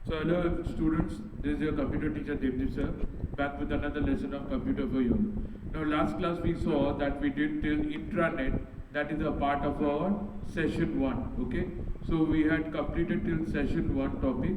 So hello students, this is your computer teacher Devdeep sir, back with another lesson of computer for you. Now last class we saw that we did till intranet, that is a part of our session 1, okay? So we had completed till session 1 topic.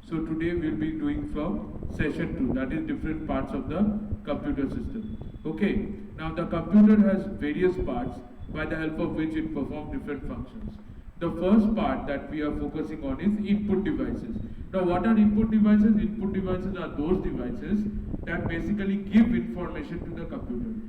So today we'll be doing from session 2, that is different parts of the computer system. Okay, now the computer has various parts by the help of which it performs different functions. The first part that we are focusing on is input devices. Now what are input devices? Input devices are those devices that basically give information to the computer.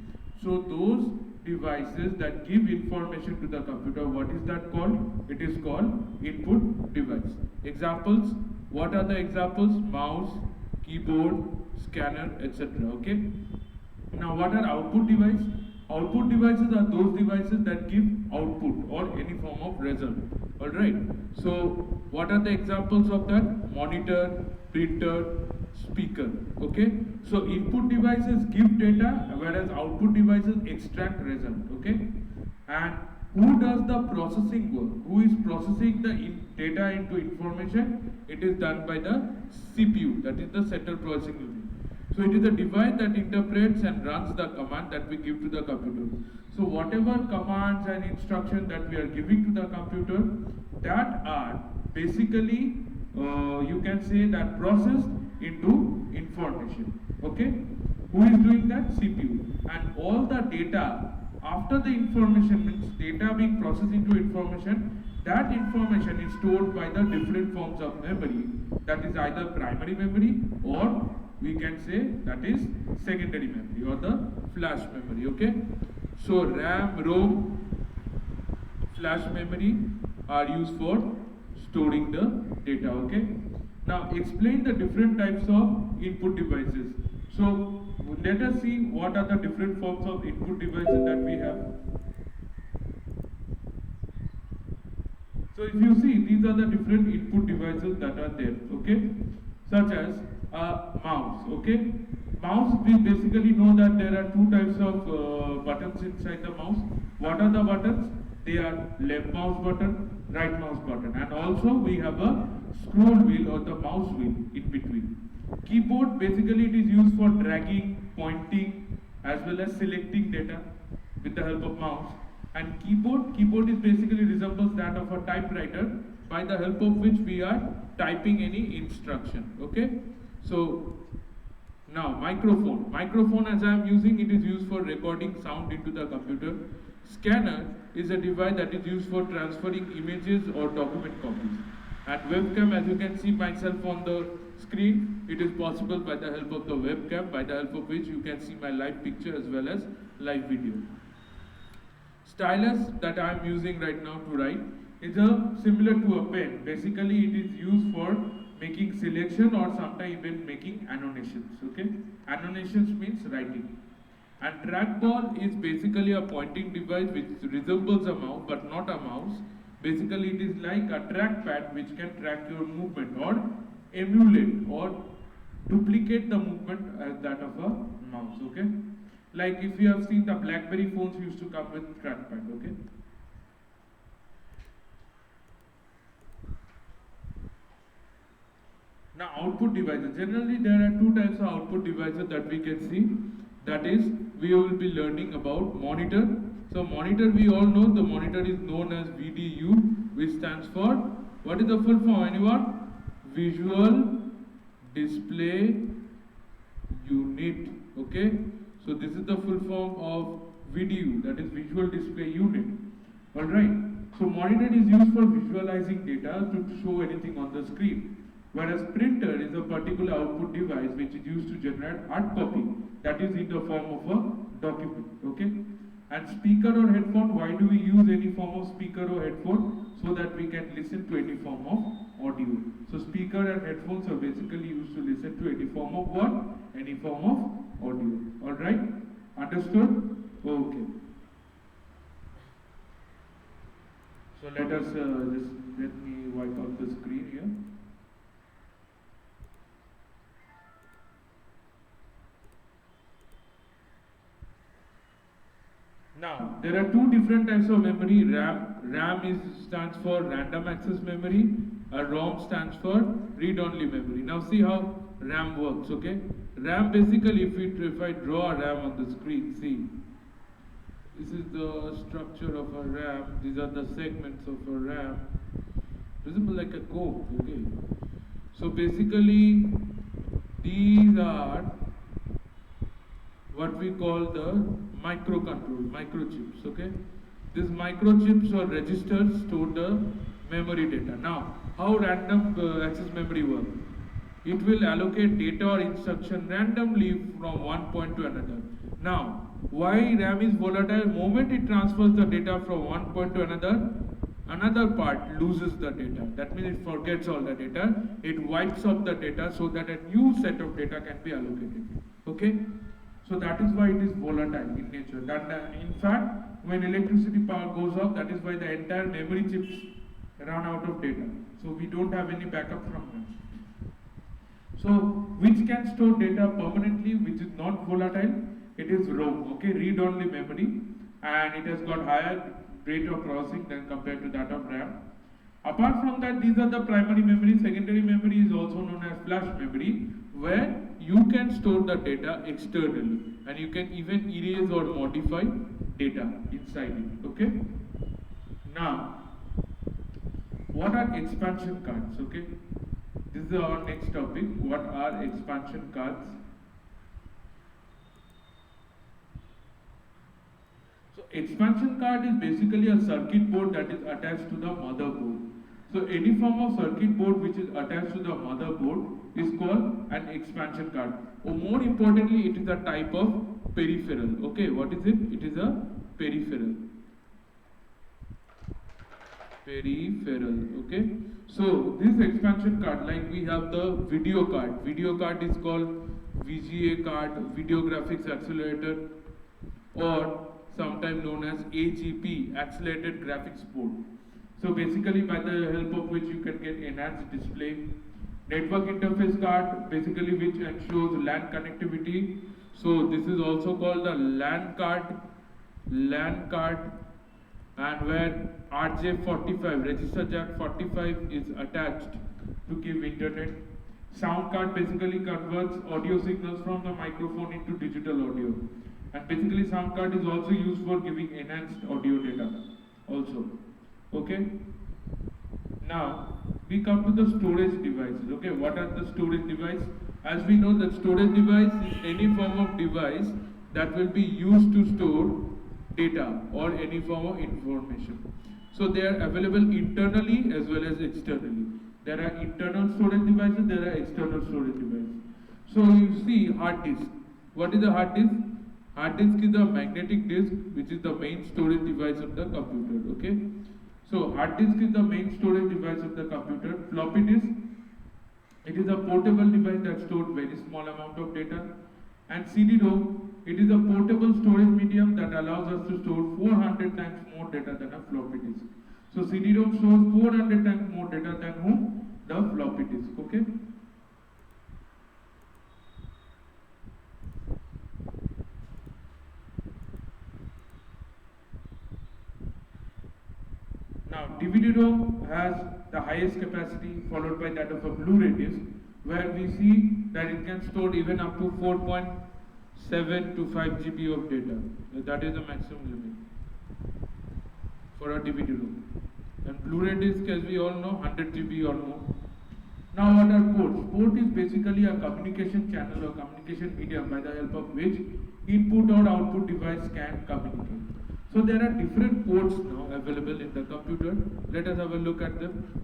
So those devices that give information to the computer, what is that called? It is called input device. Examples, what are the examples? Mouse, keyboard, scanner, etc. Okay. Now what are output devices? Output devices are those devices that give output or any form of result. Alright. So what are the examples of that? Monitor, printer, speaker. Okay. So input devices give data, whereas output devices extract result. Okay. And who does the processing work? Who is processing the data into information? It is done by the CPU, that is the central processing unit. So it is a device that interprets and runs the command that we give to the computer. So whatever commands and instructions that we are giving to the computer, that are basically you can say that processed into information. Okay? Who is doing that? CPU. And all the data after the information, means data being processed into information, that information is stored by the different forms of memory. That is either primary memory, or we can say that is secondary memory or the flash memory. Okay, so RAM, ROM, flash memory are used for storing the data. Okay, now explain the different types of input devices. So let us see what are the different forms of input devices that we have. So if you see, these are the different input devices that are there. Okay, such as a mouse. Okay, mouse, we basically know that there are two types of buttons inside the mouse. What are the buttons? They are left mouse button, right mouse button, and also we have a scroll wheel or the mouse wheel in between. Keyboard, basically it is used for dragging, pointing, as well as selecting data with the help of mouse. And keyboard is basically resembles that of a typewriter, by the help of which we are typing any instruction. Okay, so now microphone as I am using, it is used for recording sound into the computer. Scanner is a device that is used for transferring images or document copies. And webcam, as you can see myself on the screen, it is possible by the help of the webcam, by the help of which you can see my live picture as well as live video. Stylus that I am using right now to write is similar to a pen. Basically it is used for making selection or sometimes even making annotations. Okay, annotations means writing. And trackball is basically a pointing device which resembles a mouse but not a mouse. Basically it is like a trackpad which can track your movement or emulate or duplicate the movement as that of a mouse. Okay, like if you have seen the BlackBerry phones used to come with trackpad. Okay, now output devices, generally there are two types of output devices that we can see. That is, we will be learning about monitor. So monitor, we all know the monitor is known as VDU, which stands for, what is the full form, anyone? Visual Display Unit. Okay, so this is the full form of VDU, that is Visual Display Unit. Alright, so monitor is used for visualizing data to show anything on the screen. Whereas printer is a particular output device which is used to generate hard copy, that is in the form of a document. Okay, and speaker or headphone, why do we use any form of speaker or headphone? So that we can listen to any form of audio. So speaker and headphones are basically used to listen to any form of what? Any form of audio. Alright, understood? Okay. So let us let me wipe out the screen here. Now, there are two different types of memory. RAM stands for random access memory. A ROM stands for read-only memory. Now see how RAM works, okay? RAM basically, if I draw a RAM on the screen, see, this is the structure of a RAM. These are the segments of a RAM. Resemble like a coke, okay? So basically, these are what we call the microchips, okay? These microchips or registers store the memory data. Now, how random access memory works? It will allocate data or instruction randomly from one point to another. Now, why RAM is volatile? Moment it transfers the data from one point to another part loses the data. That means it forgets all the data. It wipes up the data so that a new set of data can be allocated. Okay? So that is why it is volatile in nature. That in fact, when electricity power goes off, that is why the entire memory chips run out of data. So we don't have any backup from them. So which can store data permanently, which is not volatile? It is ROM, okay, read-only memory, and it has got higher rate of processing than compared to that of RAM. Apart from that, these are the primary memory. Secondary memory is also known as flash memory, where you can store the data externally, and you can even erase or modify data inside it, okay? Now, what are expansion cards, okay? This is our next topic. What are expansion cards? So expansion card is basically a circuit board that is attached to the motherboard. So any form of circuit board which is attached to the motherboard is called an expansion card. Or more importantly, it is a type of peripheral. Okay, what is it? It is a peripheral. Peripheral, okay? So this expansion card, like we have the video card. Video card is called VGA card, Video Graphics Accelerator, or sometimes known as AGP, Accelerated Graphics Board. So basically by the help of which you can get enhanced display. Network interface card, basically which ensures LAN connectivity. So this is also called the LAN card, and where RJ45, register jack 45 is attached to give internet. Sound card basically converts audio signals from the microphone into digital audio. And basically sound card is also used for giving enhanced audio data also. Okay? Now, we come to the storage devices. Okay, what are the storage devices? As we know that storage device is any form of device that will be used to store data or any form of information. So they are available internally as well as externally. There are internal storage devices, there are external storage devices. So you see hard disk. What is a hard disk? Hard disk is a magnetic disk which is the main storage device of the computer. Okay. So hard disk is the main storage device of the computer. Floppy disk, it is a portable device that stores very small amount of data. And CD-ROM, it is a portable storage medium that allows us to store 400 times more data than a floppy disk. So CD-ROM stores 400 times more data than whom? The floppy disk, okay? Now, DVD-ROM has the highest capacity, followed by that of a Blu-ray disc, where we see that it can store even up to 4.7 to 5 GB of data. That is the maximum limit for a DVD-ROM. And Blu-ray disc, as we all know, 100 GB or more. Now, what are ports? Port is basically a communication channel or communication medium by the help of which input or output device can communicate. So there are different ports now available in the computer. Let us have a look at them.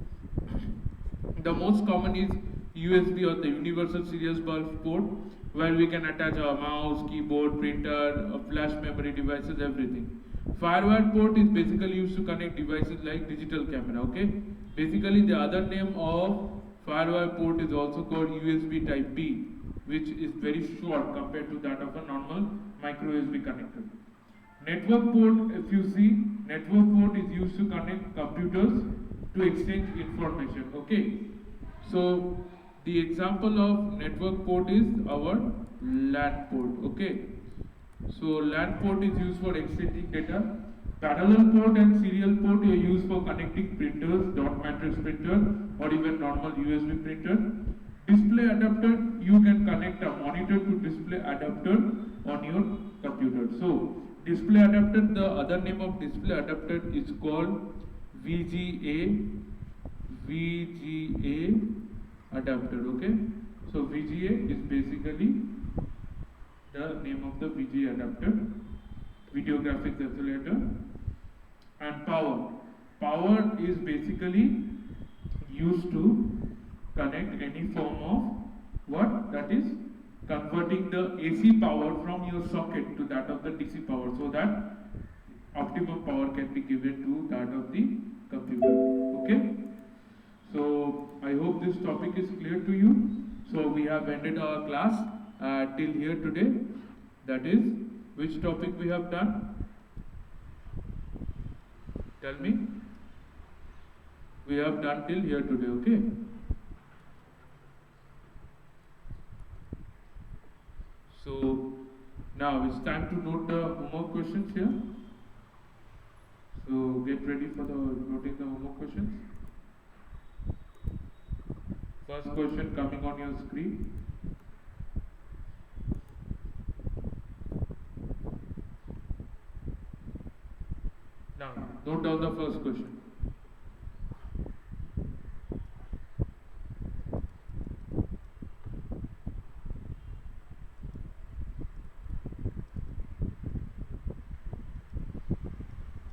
The most common is USB or the Universal Serial Bus port, where we can attach our mouse, keyboard, printer, flash memory devices, everything. Firewire port is basically used to connect devices like digital camera, okay? Basically the other name of firewire port is also called USB type B, which is very short compared to that of a normal micro USB connector. Network port, if you see, network port is used to connect computers to exchange information, okay? So the example of network port is our LAN port, okay? So LAN port is used for exchanging data. Parallel port and serial port are used for connecting printers, dot matrix printer, or even normal USB printer. Display adapter, you can connect a monitor to display adapter on your computer. So, display adapter, the other name of display adapter is called VGA, adapter, okay? So, VGA is basically the name of the VGA adapter, video graphics accelerator. And power is basically used to connect any form of what, that is converting the AC power from your socket to that of the DC power, so that optimum power can be given to that of the computer. Okay, so I hope this topic is clear to you. So we have ended our class till here today. That is, which topic we have done? Tell me. We have done till here today, okay? So now it's time to note the homework questions here. So get ready for the noting the homework questions. First question coming on your screen. Now, note down the first question.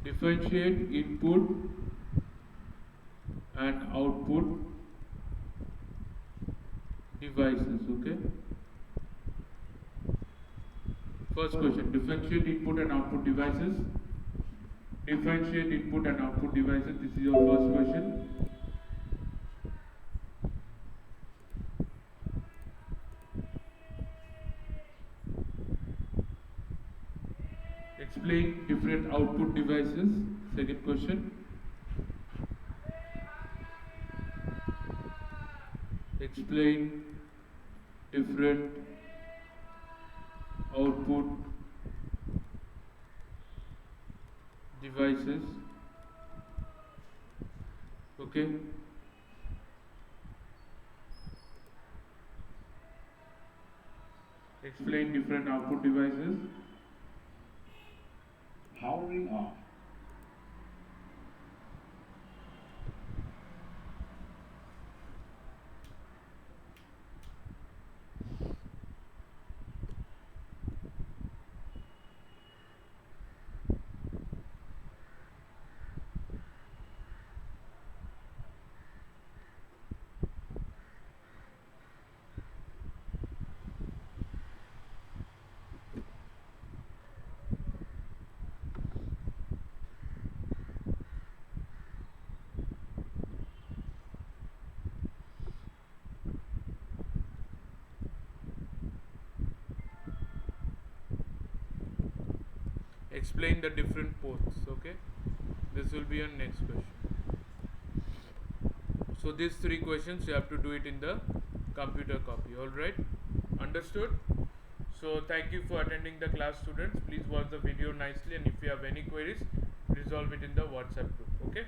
Differentiate input and output devices, okay? First question, differentiate input and output devices. Differentiate input and output devices. This is your first question. Explain different output devices. Second question. Explain different output devices. Okay. Explain different output devices. Powering off. Explain the different ports. Okay, this will be your next question. So these three questions you have to do it in the computer copy. All right, understood? So thank you for attending the class, students. Please watch the video nicely, and if you have any queries, resolve it in the WhatsApp group. Okay.